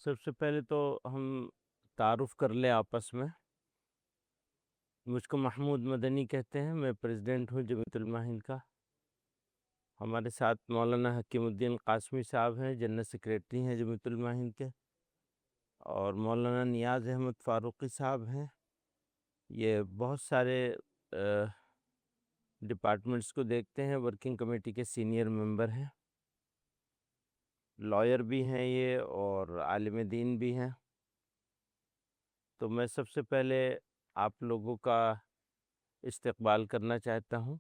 सबसे पहले तो हम तारुफ कर लें आपस में। मुझको महमूद मदनी कहते हैं, मैं प्रेसिडेंट हूँ जमीयतुल हिंद का। हमारे साथ मौलाना हकीमुद्दीन कासमी साहब हैं, जनरल सेक्रेटरी हैं जमीयतुल हिंद के। और मौलाना नियाज़ अहमद फ़ारूक़ी साहब हैं। ये बहुत सारे डिपार्टमेंट्स को देखते हैं, वर्किंग कमेटी के सीनियर मेंबर हैं, लॉयर भी हैं ये और आलिम दीन भी हैं। तो मैं सबसे पहले आप लोगों का इस्तकबाल करना चाहता हूँ।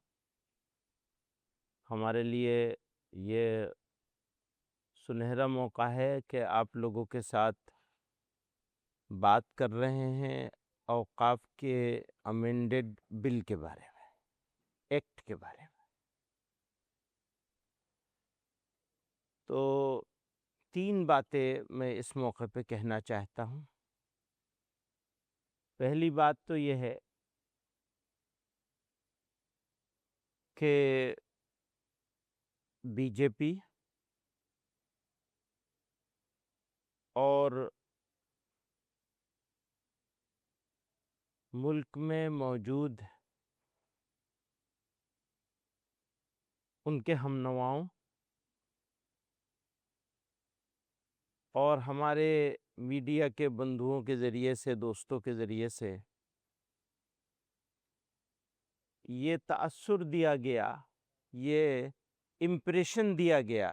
हमारे लिए ये सुनहरा मौका है कि आप लोगों के साथ बात कर रहे हैं औक़ाफ़ के अमेंडेड बिल के बारे में, एक्ट के बारे में। तो 3 बातें मैं इस मौके पे कहना चाहता हूँ। पहली बात तो ये है कि बीजेपी और मुल्क में मौजूद उनके हमनवाओं और हमारे मीडिया के बंधुओं के ज़रिए से, दोस्तों के ज़रिए से ये तअस्सुर दिया गया, ये इम्प्रेशन दिया गया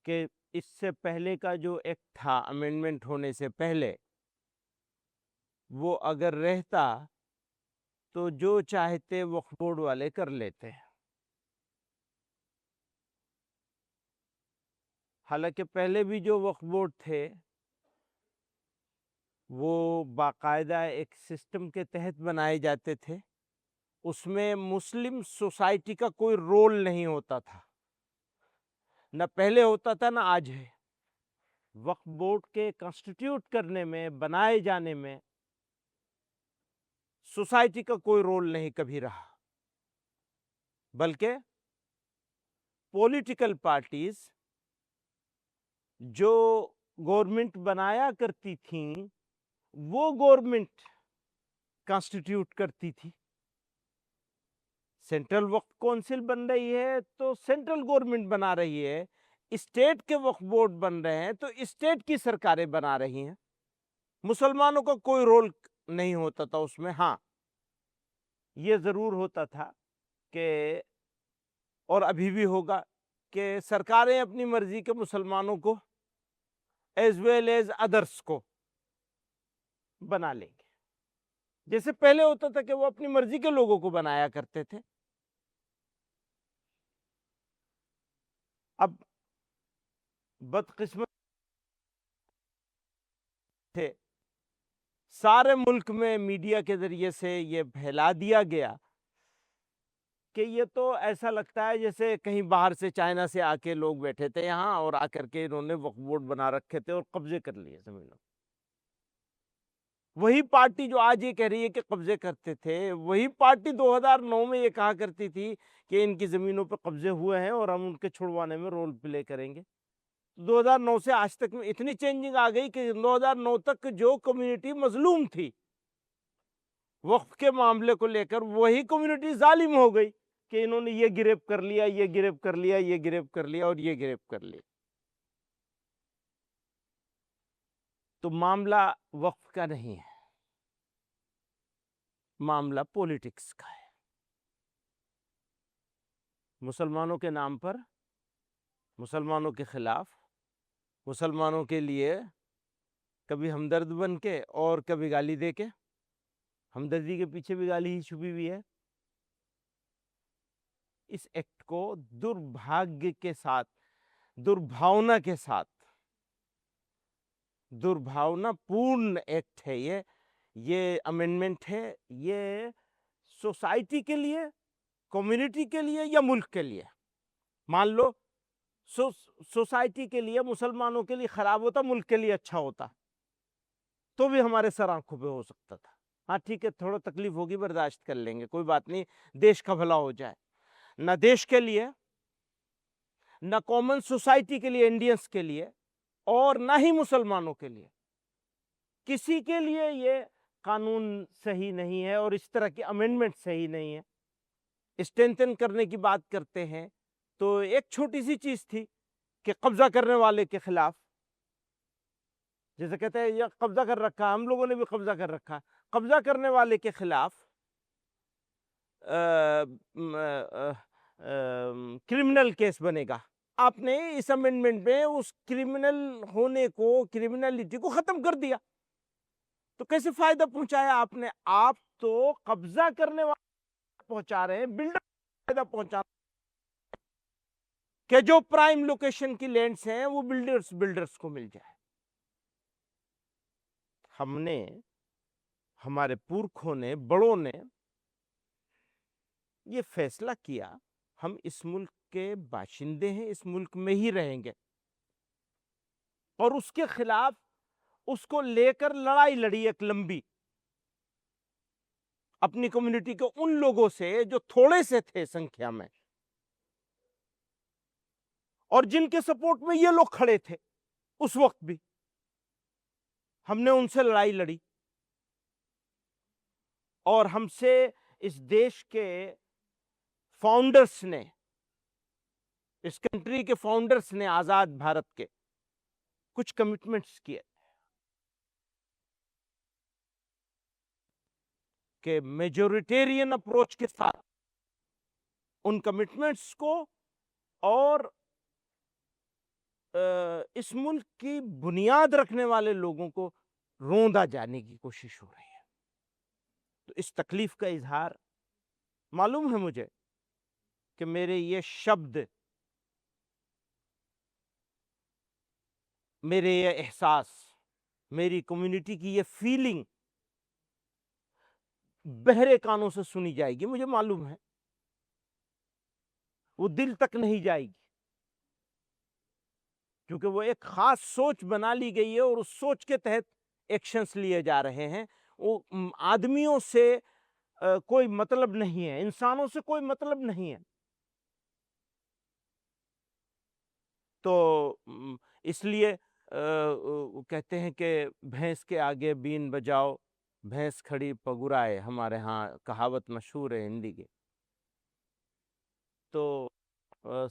कि इससे पहले का जो एक्ट था, अमेंडमेंट होने से पहले, वो अगर रहता तो जो चाहते वक्फ बोर्ड वाले कर लेते। हालांकि पहले भी जो वक्फ बोर्ड थे वो बाकायदा एक सिस्टम के तहत बनाए जाते थे। उसमें मुस्लिम सोसाइटी का कोई रोल नहीं होता था, न पहले होता था न आज है। वक्फ बोर्ड के कॉन्स्टिट्यूट करने में, बनाए जाने में सोसाइटी का कोई रोल नहीं कभी रहा, बल्कि पॉलिटिकल पार्टीज जो गवर्नमेंट बनाया करती थीं, वो गवर्नमेंट कॉन्स्टिट्यूट करती थी। सेंट्रल वक्फ काउंसिल बन रही है तो सेंट्रल गवर्नमेंट बना रही है, स्टेट के वक्फ बोर्ड बन रहे हैं तो स्टेट की सरकारें बना रही हैं। मुसलमानों का कोई रोल नहीं होता था उसमें। हाँ, ये ज़रूर होता था कि, और अभी भी होगा, कि सरकारें अपनी मर्जी के मुसलमानों को एज वेल एज अदर्स को बना लेंगे। जैसे पहले होता था कि वो अपनी मर्जी के लोगों को बनाया करते थे। अब बदकिस्मत थे, सारे मुल्क में मीडिया के जरिए से ये फैला दिया गया कि ये तो ऐसा लगता है जैसे कहीं बाहर से, चाइना से आके लोग बैठे थे यहाँ और आकर के इन्होंने वक्फ बोर्ड बना रखे थे और कब्जे कर लिए जमीनों। वही पार्टी जो आज ये कह रही है कि कब्जे करते थे, वही पार्टी 2009 में ये कहा करती थी कि इनकी जमीनों पर कब्जे हुए हैं और हम उनके छुड़वाने में रोल प्ले करेंगे। 2009 से आज तक में इतनी चेंजिंग आ गई कि 2009 तक जो कम्युनिटी मजलूम थी वक्फ के मामले को लेकर, वही कम्युनिटी जालिम हो गई कि इन्होंने ये गिरफ्त कर लिया, ये गिरफ्त कर लिया, ये गिरफ्त कर लिया और ये गिरफ्त कर लिया। तो मामला वक्फ का नहीं है, मामला पॉलिटिक्स का है। मुसलमानों के नाम पर, मुसलमानों के खिलाफ, मुसलमानों के लिए कभी हमदर्द बन के और कभी गाली दे के। हमदर्दी के पीछे भी गाली ही छुपी हुई है। इस एक्ट को दुर्भाग्य के साथ, दुर्भावना के साथ, दुर्भावना पूर्ण एक्ट है ये अमेंडमेंट है। ये सोसाइटी के लिए, कम्युनिटी के लिए या मुल्क के लिए, मान लो सोसाइटी के लिए, मुसलमानों के लिए खराब होता, मुल्क के लिए अच्छा होता, तो भी हमारे सर आंखों पे हो सकता था। हाँ ठीक है, थोड़ा तकलीफ होगी, बर्दाश्त कर लेंगे, कोई बात नहीं, देश का भला हो जाए। ना देश के लिए, ना कॉमन सोसाइटी के लिए, इंडियंस के लिए, और ना ही मुसलमानों के लिए। किसी के लिए ये कानून सही नहीं है और इस तरह की अमेंडमेंट सही नहीं है। स्ट्रेंथन करने की बात करते हैं तो एक छोटी सी चीज थी कि कब्जा करने वाले के खिलाफ, जैसे कहते हैं ये कब्जा कर रखा, हम लोगों ने भी कब्जा कर रखा, कब्जा करने वाले के खिलाफ क्रिमिनल केस बनेगा। आपने इस अमेंडमेंट में उस क्रिमिनल होने को, क्रिमिनलिटी को खत्म कर दिया। तो कैसे फायदा पहुंचाया आपने? आप तो कब्जा करने वाले पहुंचा रहे हैं, बिल्डर फायदा पहुंचा, कि जो प्राइम लोकेशन की लैंड्स हैं वो बिल्डर्स को मिल जाए। हमने, हमारे पुरखों ने, बड़ों ने ये फैसला किया, हम इस मुल्क के बाशिंदे हैं, इस मुल्क में ही रहेंगे, और उसके खिलाफ उसको लेकर लड़ाई लड़ी एक लंबी, अपनी कम्युनिटी के उन लोगों से जो थोड़े से थे संख्या में और जिनके सपोर्ट में ये लोग खड़े थे उस वक्त भी। हमने उनसे लड़ाई लड़ी और हमसे इस देश के फाउंडर्स ने, इस कंट्री के फाउंडर्स ने, आजाद भारत के, कुछ कमिटमेंट्स किए कि मेजोरिटेरियन अप्रोच के साथ उन कमिटमेंट्स को और इस मुल्क की बुनियाद रखने वाले लोगों को रोंदा जाने की कोशिश हो रही है। तो इस तकलीफ का इजहार, मालूम है मुझे कि मेरे ये शब्द, मेरे ये एहसास, मेरी कम्युनिटी की ये फीलिंग बहरे कानों से सुनी जाएगी, मुझे मालूम है, वो दिल तक नहीं जाएगी, क्योंकि वो एक खास सोच बना ली गई है और उस सोच के तहत एक्शंस लिए जा रहे हैं। वो आदमियों से कोई मतलब नहीं है, इंसानों से कोई मतलब नहीं है। तो इसलिए वो कहते हैं कि भैंस के आगे बीन बजाओ, भैंस खड़ी पगुराए, हमारे यहाँ कहावत मशहूर है हिंदी की। तो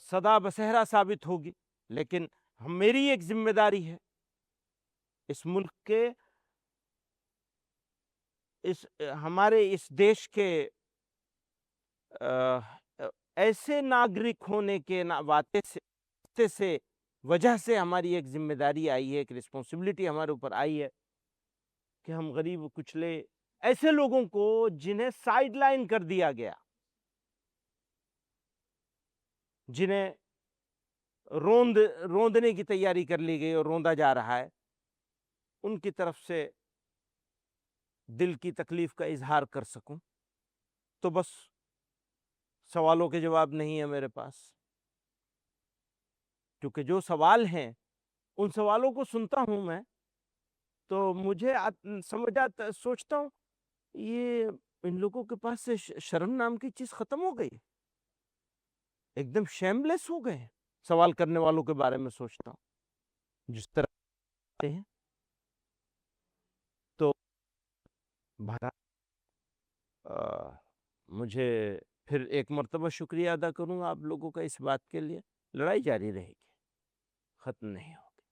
सदा बसेहरा साबित होगी, लेकिन मेरी एक जिम्मेदारी है इस मुल्क के, इस हमारे इस देश के ऐसे नागरिक होने के वास्ते से वजह से हमारी एक जिम्मेदारी आई है, एक रिस्पॉन्सिबिलिटी हमारे ऊपर आई है कि हम गरीब कुचले ऐसे लोगों को जिन्हें साइडलाइन कर दिया गया, जिन्हें रोंदने की तैयारी कर ली गई और रोंदा जा रहा है, उनकी तरफ से दिल की तकलीफ का इजहार कर सकूं। तो बस सवालों के जवाब नहीं है मेरे पास, क्योंकि जो सवाल हैं उन सवालों को सुनता हूं मैं तो मुझे समझ आता, सोचता हूं ये इन लोगों के पास से शर्म नाम की चीज खत्म हो गई, एकदम शेमलेस हो गए सवाल करने वालों के बारे में सोचता हूं जिस तरह से हैं। तो भारत, मुझे फिर एक मर्तबा शुक्रिया अदा करूंगा आप लोगों का इस बात के लिए। लड़ाई जारी रहेगी, खत्म नहीं होगी,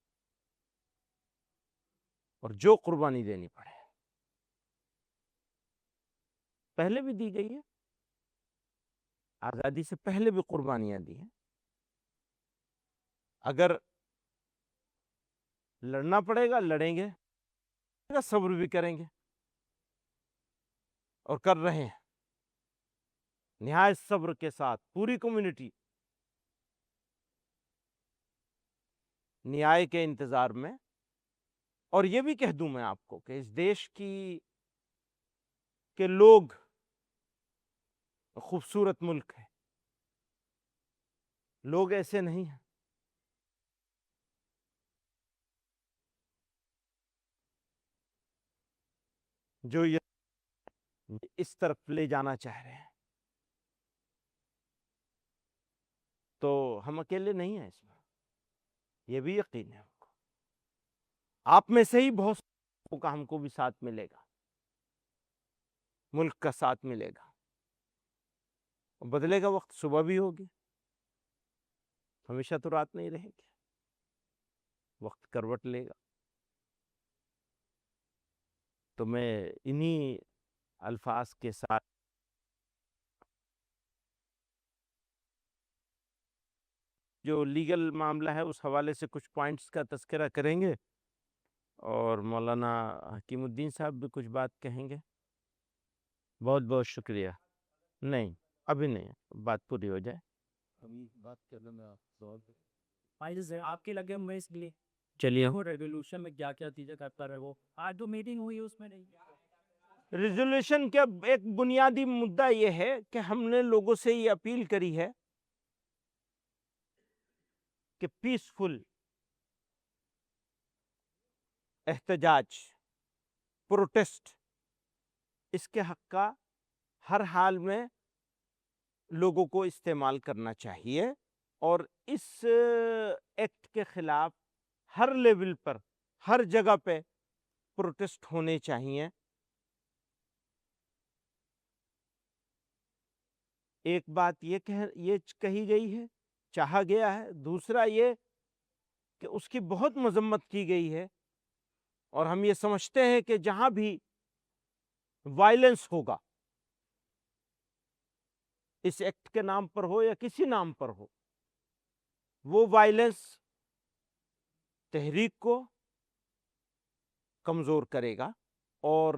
और जो कुर्बानी देनी पड़े, पहले भी दी गई है, आजादी से पहले भी कुर्बानियां दी हैं। अगर लड़ना पड़ेगा लड़ेंगे, सब्र भी करेंगे और कर रहे हैं निहायत सब्र के साथ। पूरी कम्युनिटी न्याय के इंतजार में। और ये भी कह दूं मैं आपको कि इस देश की के लोग खूबसूरत मुल्क है, लोग ऐसे नहीं हैं जो ये इस तरफ ले जाना चाह रहे हैं। तो हम अकेले नहीं हैं इसमें, ये भी यकीन है हमको। आप में से ही बहुत लोगों का हमको भी साथ मिलेगा, मुल्क का साथ मिलेगा। बदलेगा वक्त, सुबह भी होगी, हमेशा तो रात नहीं रहेगी, वक्त करवट लेगा। तो मैं इन्हीं अल्फाज के साथ जो लीगल मामला है उस हवाले से कुछ पॉइंट्स का तज़किरा करेंगे और मौलाना हकीमुद्दीन साहब भी कुछ बात कहेंगे। बहुत बहुत शुक्रिया। नहीं, अभी नहीं, बात पूरी हो जाए। अभी बात करने में आप भाई से आपके लगे मैं इसलिए चलिए, वो रेजोल्यूशन में क्या क्या चीजें करता रहे, वो आज जो मीटिंग हुई उसमें नहीं। रिजोल्यूशन का एक बुनियादी मुद्दा यह है कि हमने लोगों से ये अपील करी है कि पीसफुल एहतजाज, प्रोटेस्ट, इसके हक का हर हाल में लोगों को इस्तेमाल करना चाहिए और इस एक्ट के खिलाफ हर लेवल पर, हर जगह पे प्रोटेस्ट होने चाहिए। एक बात ये कही गई है, चाहा गया है। दूसरा ये कि उसकी बहुत मजम्मत की गई है और हम ये समझते हैं कि जहां भी वायलेंस होगा, इस एक्ट के नाम पर हो या किसी नाम पर हो, वो वायलेंस तहरीक को कमजोर करेगा और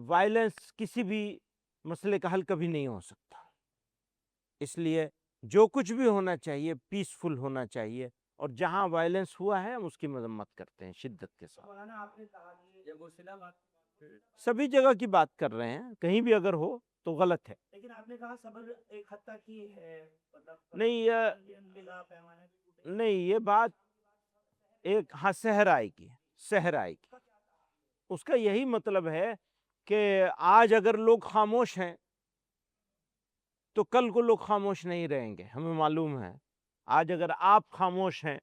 वायलेंस किसी भी मसले का हल कभी नहीं हो सकता। इसलिए जो कुछ भी होना चाहिए पीसफुल होना चाहिए और जहां वायलेंस हुआ है हम उसकी मजम्मत करते हैं शिद्दत के साथ। मौलाना आपने कहा कि ये मुस्लिम बात सभी जगह की बात कर रहे हैं, कहीं भी अगर हो तो गलत है। लेकिन आपने कहा सबर एक हद तक की है, मतलब नहीं पैमाने नहीं, ये बात एक, हाँ, शहर आएगी, शहर आएगी। उसका यही मतलब है कि आज अगर लोग खामोश हैं तो कल को लोग खामोश नहीं रहेंगे, हमें मालूम है। आज अगर आप खामोश हैं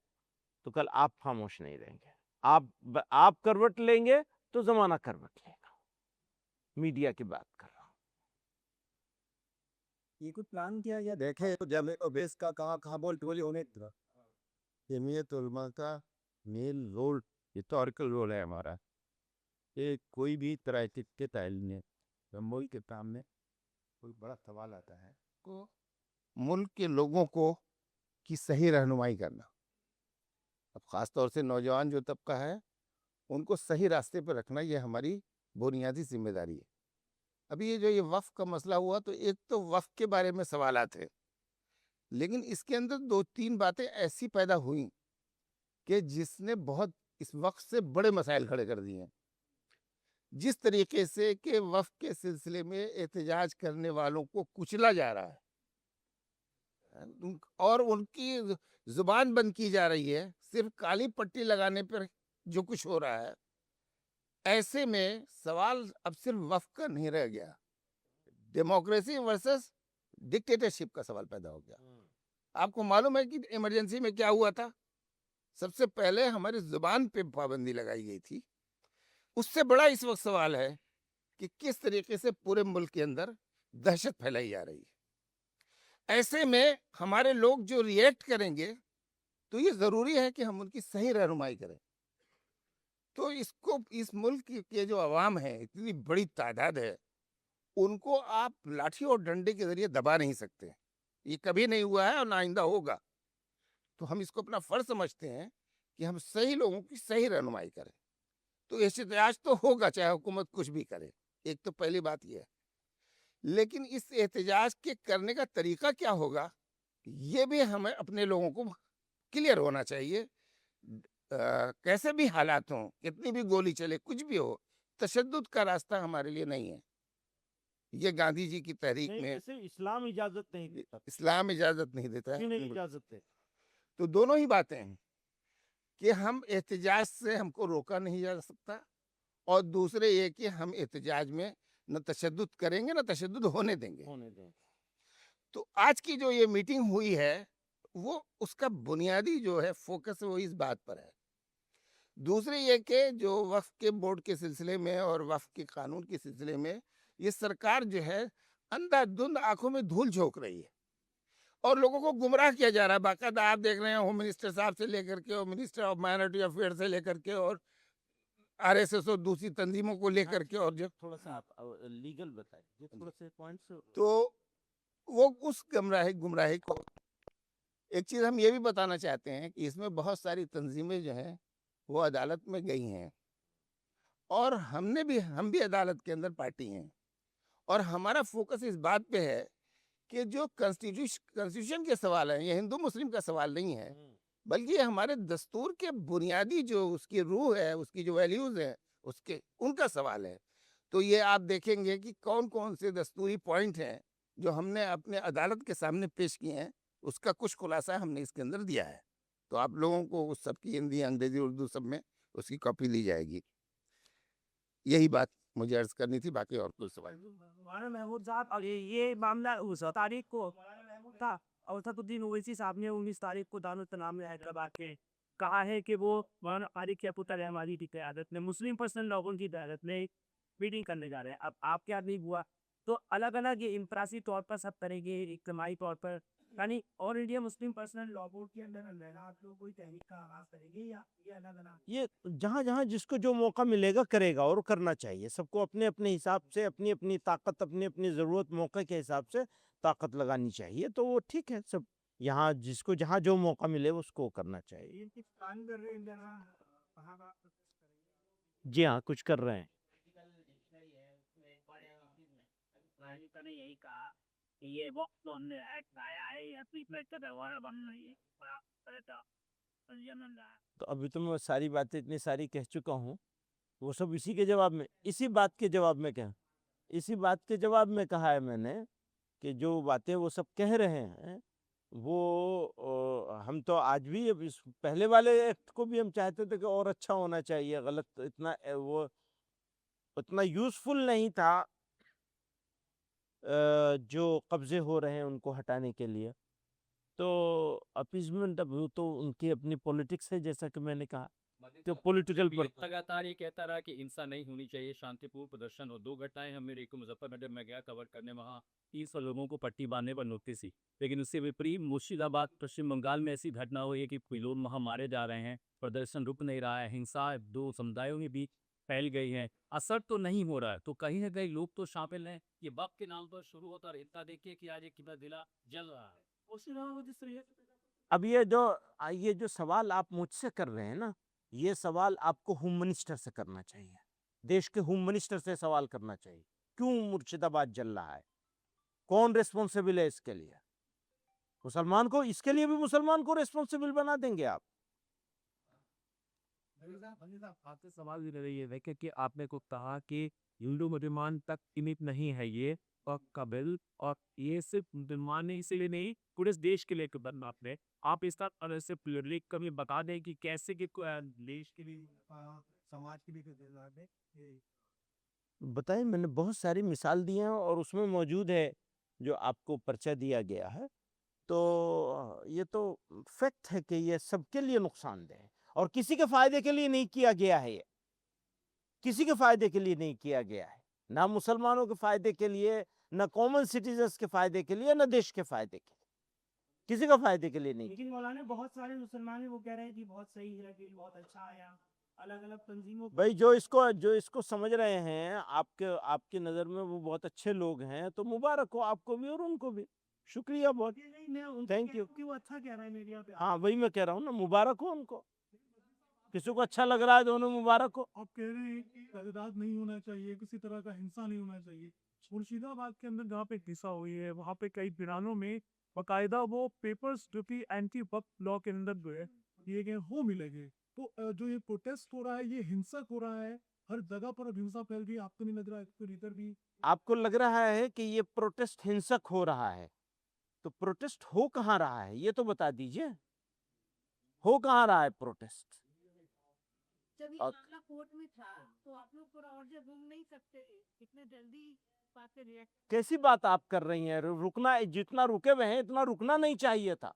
तो कल आप खामोश नहीं रहेंगे। आप करवट लेंगे तो जमाना करवट लेगा। मीडिया की बात कर रहा हूं। ये कुछ प्लान किया या देखे तो जब बेस का कहाँ बोल टोली होने जमीयत उलमा का मेन रोल, हिस्टोरिकल रोल है हमारा। ये कोई भी तरह के ताइल में मुल्क के सामने कोई बड़ा सवाल आता है को मुल्क के लोगों को की सही रहनुमाई करना। अब ख़ास तौर से नौजवान जो तबका है उनको सही रास्ते पर रखना, ये हमारी बुनियादी जिम्मेदारी है। अभी ये जो ये वक्फ का मसला हुआ तो एक तो वक्फ के बारे में सवालात है, लेकिन इसके अंदर दो तीन बातें ऐसी पैदा हुई कि जिसने बहुत इस वक्त से बड़े मसाइल खड़े कर दिए हैं। जिस तरीके से कि वक्फ के सिलसिले में एहतजाज करने वालों को कुचला जा रहा है और उनकी जुबान बंद की जा रही है सिर्फ काली पट्टी लगाने पर जो कुछ हो रहा है, ऐसे में सवाल अब सिर्फ वक्फ का नहीं रह गया, डेमोक्रेसी वर्सेस डिक्टेटरशिप का सवाल पैदा हो गया। आपको मालूम है कि इमरजेंसी में क्या हुआ था? सबसे पहले हमारी जुबान पे पाबंदी लगाई गई थी। उससे बड़ा इस वक्त सवाल है कि किस तरीके से पूरे मुल्क के अंदर दहशत फैलाई जा रही है। ऐसे में हमारे लोग जो रिएक्ट करेंगे तो ये जरूरी है कि हम उनकी सही रहनुमाई करें। तो इसको, इस मुल्क के जो अवाम है, इतनी बड़ी तादाद है, उनको आप लाठी और डंडे के जरिए दबा नहीं सकते। ये कभी नहीं हुआ है और ना आइंदा होगा। तो हम इसको अपना फर्ज समझते हैं कि हम सही लोगों की सही रहनुमाई करें। तो एहतजाज तो होगा चाहे हुकूमत कुछ भी करे, एक तो पहली बात यह है। लेकिन इस एहतजाज के करने का तरीका क्या होगा, ये भी हमें अपने लोगों को क्लियर होना चाहिए। कैसे भी हालात हों, कितनी भी गोली चले, कुछ भी हो, तशद्दुद का रास्ता हमारे लिए नहीं है। ये गांधी जी की तहरीक में इस्लाम इजाजत नहीं देता। इस्लाम इजाजत नहीं देता क्यों है। नहीं इजाजत है? तो दोनों ही बातें हैं कि हम एहतजाज से हमको रोका नहीं जा सकता, और दूसरे ये कि हम एहतजाज में न तशद्दुद करेंगे न तशद्दुद होने देंगे। तो आज की जो ये मीटिंग हुई है, वो उसका बुनियादी जो है फोकस है वो इस बात पर है। दूसरी ये कि जो वक्फ के बोर्ड के सिलसिले में और वक्फ के कानून के सिलसिले में ये सरकार जो है अंधाधुंध आंखों में धूल झोंक रही है और लोगों को गुमराह किया जा रहा है। बाकायदा आप देख रहे हैं होम मिनिस्टर साहब से लेकर के और मिनिस्टर ऑफ माइनॉरिटी अफेयर से लेकर के और आरएसएस और दूसरी तंजीमों को लेकर के और जो थोड़ा सा आप लीगल बताइए, थोड़ा से पॉइंट्स। तो वो उस गुमराही गुमराही को एक चीज हम ये भी बताना चाहते हैं कि इसमें बहुत सारी तंजीमें जो हैं वो अदालत में गई हैं और हम भी अदालत के अंदर पार्टी हैं और हमारा फोकस इस बात पे है कि जो कॉन्स्टिट्यूशन के सवाल हैं ये हिंदू मुस्लिम का सवाल नहीं है, बल्कि ये हमारे दस्तूर के बुनियादी जो उसकी रूह है, उसकी जो वैल्यूज हैं, उसके उनका सवाल है। तो ये आप देखेंगे कि कौन कौन से दस्तूरी पॉइंट हैं जो हमने अपने अदालत के सामने पेश किए हैं, उसका कुछ खुलासा हमने इसके अंदर दिया है। तो आप लोगों को उस सब की हिंदी, अंग्रेजी, उर्दू सब में उसकी कॉपी दी जाएगी। यही बात मुझे अर्ज करनी थी, बाकी और कोई सवाल नहीं। मौलाना महमूद साहब, और ये मामला उस तारीख को मौलाना महमूद था और असदुद्दीन ओवैसी साहब ने 19 तारीख को दारुल तनाम में हैदराबाद के कहा है कि वो मौलाना आरिफ के पुत्र रहमानी की क़यादत में मुस्लिम पर्सनल लोगों की क़यादत में मीटिंग करने जा रहे हैं। अब आपके यहाँ नहीं हुआ तो अलग अलग ये इंफरासी तौर पर सब करेंगे, इज्तिमाई तौर पर, यानी all India Muslim personal law board के अंदर आप लोग कोई तहरीक का आगाज करेंगे या ये अलग अलग? ये जहां जहां जिसको जो मौका मिलेगा करेगा और करना चाहिए। सबको अपने अपने हिसाब से अपनी अपनी ताकत, अपनी अपनी जरूरत, मौके के हिसाब से ताकत लगानी चाहिए। तो वो ठीक है, सब यहाँ जिसको जहाँ जो मौका मिले उसको करना चाहिए। ये किस प्लान कर रहे हैं कहाँ का? जी हाँ, कुछ कर रहे हैं। ने यही कहा कि ये वक्त एक्ट आया है या बन रही है तो अभी तो मैं सारी बातें इतनी सारी कह चुका हूँ, वो सब इसी के जवाब में, इसी बात के जवाब में क्या, इसी बात के जवाब में कहा है मैंने कि जो बातें वो सब कह रहे हैं वो हम तो आज भी अब इस पहले वाले एक्ट को भी हम चाहते थे कि और अच्छा होना चाहिए। गलत इतना वो उतना यूजफुल नहीं था जो कब्जे हो रहे हैं उनको हटाने के लिए। तो अपीजमेंट अब वो तो उनकी अपनी पॉलिटिक्स है, जैसा कि मैंने कहा, तो पॉलिटिकल पर लगातार ये कहता रहा कि हिंसा नहीं होनी चाहिए, शांतिपूर्ण प्रदर्शन। और 2 घटनाएं हम मेरे को मुजफ्फरनगर में गया कवर करने, वहाँ 300 लोगों को पट्टी बांधने पर नोटिस थी। लेकिन उससे विपरीत मुर्शिदाबाद पश्चिम बंगाल में ऐसी घटना हुई है कि कोई लोग वहाँ मारे जा रहे हैं, प्रदर्शन रुक नहीं रहा है, हिंसा 2 समुदायों में भी फैल गई है, असर तो नहीं हो रहा है। तो कहीं ना कहीं लोग तो शामिल हैं। ये वक्त के नाम पर शुरू होता रहता, देखिए कि आज एक कितना जिला जल रहा है। अब ये जो सवाल आप मुझसे कर रहे हैं ना, ये सवाल आपको होम मिनिस्टर से करना चाहिए, देश के होम मिनिस्टर से सवाल करना चाहिए। क्यों मुर्शिदाबाद जल रहा है, कौन रिस्पॉन्सिबल है इसके लिए? मुसलमान को, इसके लिए भी मुसलमान को रिस्पॉन्सिबल बना देंगे आप? आपसे सवाल भी रही है देखे कि आपने को कहा कि हिंदू मुसलमान तक सीमित नहीं है ये और कबिल, और ये सिर्फ मुसलमान इसीलिए नहीं पूरे देश के लिए बनना आपने, आप इसका से प्लुरलिक कभी बता दें कि कैसे कि देश के लिए समाज के लिए बताएं, मैंने बहुत सारी मिसाल दी हैं और उसमें मौजूद है जो आपको पर्चा दिया गया है। तो ये तो फैक्ट है कि ये सबके लिए नुकसानदेह है और किसी के फायदे के लिए नहीं किया गया है। ये किसी के फायदे के लिए नहीं किया गया है, ना मुसलमानों के फायदे के लिए, ना कॉमन सिटीजन्स के फायदे के लिए, ना देश के फायदे के लिए, किसी का फायदे के लिए नहीं। लेकिन मौलाना बहुत सारे मुसलमान हैं वो कह रहे हैं कि बहुत सही है, कि बहुत अच्छा आया, अलग अलग तंजीमों भाई जो इसको समझ रहे हैं आपके नजर में वो बहुत अच्छे लोग हैं, तो मुबारक हो आपको भी और उनको भी। शुक्रिया बहुत, थैंक यू। क्यों अच्छा कह रहा है मीडिया पे? हाँ वही मैं कह रहा हूँ ना, मुबारक हो उनको, किसी को अच्छा लग रहा है तो उन्हें मुबारक हो। आप कह रहे हैं कि तगदाद नहीं होना चाहिए, किसी तरह का हिंसा नहीं होना चाहिए। मुर्शिदाबाद के अंदर जहाँ पे हिंसा हुई है वहाँ पे कई बिरानों में बाकायदा वो पेपर्स जो कि एंटी वक्फ लॉ के अंदर जो है दिए गए वो मिलेंगे। तो जो ये प्रोटेस्ट हो रहा है ये हिंसक हो रहा है, हर जगह पर अब हिंसा फैल गई। आपको नहीं लग रहा है फिर इधर भी? आपको लग रहा है कि ये प्रोटेस्ट हिंसक हो रहा है, तो प्रोटेस्ट हो कहाँ रहा है ये तो बता दीजिए, हो कहाँ रहा है प्रोटेस्ट? जब ये और- मामला कोर्ट में था तो आप लोग थोड़ा और जब घूम नहीं सकते इतने जल्दी कैसी बात आप कर रही हैं? रुकना, जितना रुके हुए हैं इतना रुकना नहीं चाहिए था,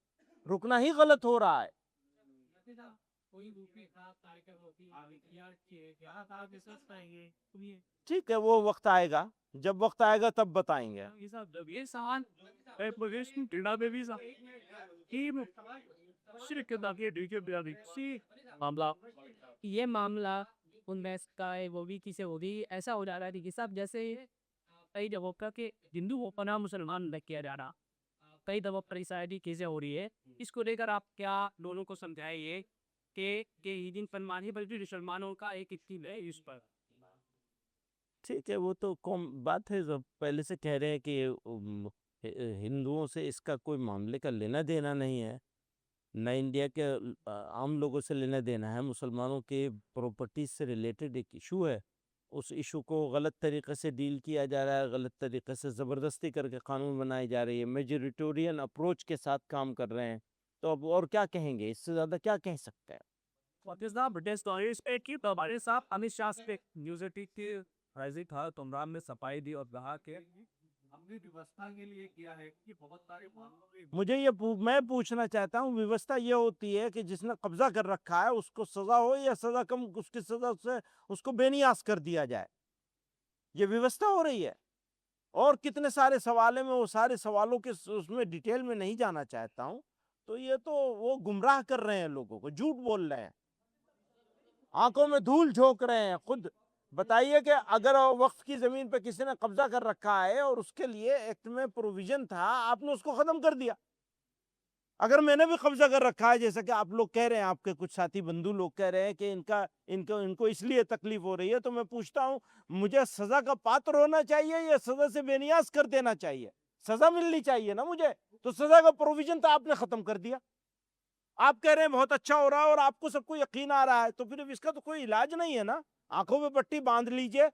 रुकना ही गलत हो रहा है। ठीक है, वो वक्त आएगा, जब वक्त आएगा तब बताएंगे। ये सवाल मामला ये मामला उनमें का है, वो भी किसे वो भी ऐसा हो जा रहा है कि सब जैसे कई जगहों पर कि हिंदू को पना मुसलमान न किया जा रहा, कई दफा परेशानी कैसे हो रही है, इसको लेकर आप क्या दोनों को समझाइए कि ये दिन फरमान ही बल्कि मुसलमानों का एक इक्तिल है इस पर। ठीक है, वो तो कौन बात है, जो पहले से कह रहे हैं कि हिंदुओं से इसका कोई मामले का लेना देना नहीं है, न इंडिया के आम लोगों से लेना देना है। मुसलमानों के प्रॉपर्टीज से रिलेटेड एक इशू है, उस इशू को गलत तरीके से डील किया जा रहा है, गलत तरीके से ज़बरदस्ती करके कानून बनाई जा रही है, मेजोरिटेरियन अप्रोच के साथ काम कर रहे हैं। तो अब और क्या कहेंगे, इससे ज़्यादा क्या कह सकते हैं? पाकिस्तान ब्रिटिश कांग्रेस पे की हमारे साथ अमित शाह पे न्यूज़टी की राजी था तुमरान में सफाई दी और कहा कि हमने व्यवस्था के लिए किया है कि बहुत सारे मामलों में मुझे मैं पूछना चाहता हूँ, व्यवस्था ये होती है कि जिसने कब्जा कर रखा है उसको सजा हो या सजा कम, उसकी सजा से उसको बेनियास कर दिया जाए, ये व्यवस्था हो रही है। और कितने सारे सवाल हैं, मैं वो सारे सवालों के उसमें डिटेल में नहीं जाना चाहता हूँ। तो ये तो वो गुमराह कर रहे हैं, लोगों को झूठ बोल रहे हैं, आंखों में धूल झोंक रहे हैं। खुद बताइए कि अगर वक्फ की जमीन पे किसी ने कब्जा कर रखा है और उसके लिए एक्ट में प्रोविजन था, आपने उसको खत्म कर दिया। अगर मैंने भी कब्जा कर रखा है, जैसा कि आप लोग कह रहे हैं, आपके कुछ साथी बंधु लोग कह रहे हैं कि इनको इसलिए तकलीफ हो रही है, तो मैं पूछता हूं, मुझे सजा का पात्र होना चाहिए या सजा से बेनियाज कर देना चाहिए? सजा मिलनी चाहिए ना मुझे, तो सजा का प्रोविजन तो आपने खत्म कर दिया। आप कह रहे हैं बहुत अच्छा हो रहा है और आपको सबको यकीन आ रहा है, तो फिर इसका तो कोई इलाज नहीं है ना। आंखों में पट्टी बांध लीजिए।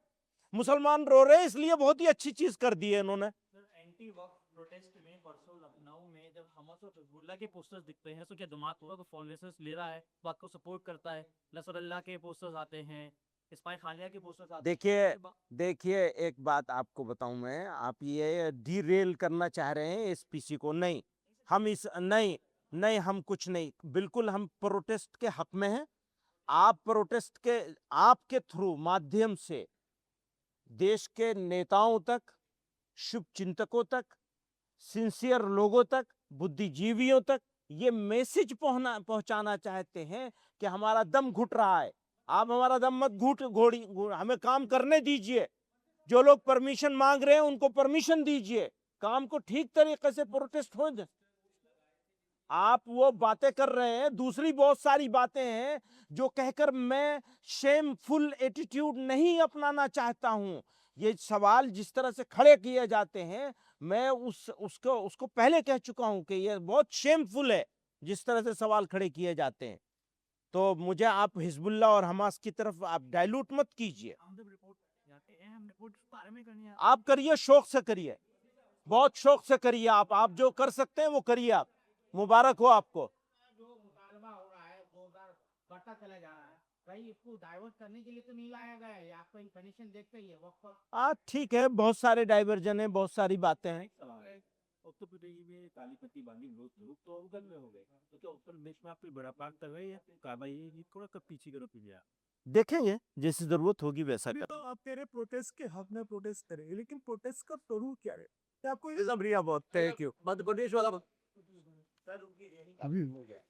मुसलमान रो रहे हैं इसलिए बहुत ही अच्छी चीज कर दी है इन्होंने। एंटी वक्फ प्रोटेस्ट में परसों लखनऊ में जब हमास और हिजबुल्लाह के पोस्टर्स दिखते हैं, तो क्या दिमाग हुआ को फॉर्नेसेस ले रहा है, वक्त को सपोर्ट करता है, नसरुल्लाह के पोस्टर्स आते हैं, इस्माइल खानिया के पोस्टर्स आते देखिए देखिए, एक बात आपको बताऊं मैं, आप ये डीरेल करना चाह रहे हैं इस पीसी को। नहीं, हम इस नहीं नहीं हम कुछ नहीं, बिल्कुल हम प्रोटेस्ट के हक में हैं। आप प्रोटेस्ट के, आपके थ्रू माध्यम से देश के नेताओं तक, शुभ चिंतकों तक, सिंसियर लोगों तक, बुद्धिजीवियों तक ये मैसेज पहुंचाना चाहते हैं कि हमारा दम घुट रहा है। आप हमारा दम मत हमें काम करने दीजिए। जो लोग परमिशन मांग रहे हैं उनको परमिशन दीजिए, काम को ठीक तरीके से प्रोटेस्ट हो जाए। आप वो बातें कर रहे हैं, दूसरी बहुत सारी बातें हैं जो कहकर मैं शेमफुल एटीट्यूड नहीं अपनाना चाहता हूं। ये सवाल जिस तरह से खड़े किए जाते हैं, मैं उसको पहले कह चुका हूं कि ये बहुत शेमफुल है जिस तरह से सवाल खड़े किए जाते हैं। तो मुझे आप हिजबुल्लाह और हमास की तरफ आप डाइल्यूट मत कीजिए। आप करिए, शौक से करिए, बहुत शौक से करिए। आप जो कर सकते हैं वो करिए। आप मुबारक हो आपको। जो मुकालमा हो रहा है 2000 बढ़ता चला जा रहा है, कहीं इसको डाइवर्ट करने के लिए तो नहीं लाया गया है, आपको कंडीशन देखते ही है वक्त ठीक है, बहुत सारे डाइवर्जन है, बहुत सारी बातें हैं। उत्तर प्रदेश में काली पट्टी बांधी लोग तो उधर में हो गए, तो क्या उत्तर प्रदेश में आप बड़ा पाक कर रहे हैं कार्रवाई थोड़ा कब पीछे करो फिर देखेंगे, जैसी जरूरत होगी वैसा अभी कर। तो आप कह रहे प्रोटेस्ट के हक में प्रोटेस्ट करेंगे, लेकिन प्रोटेस्ट का स्वरूप क्या है? क्या आपको ये बहुत थैंक यू मध्य प्रदेश वाला अभी हो गया।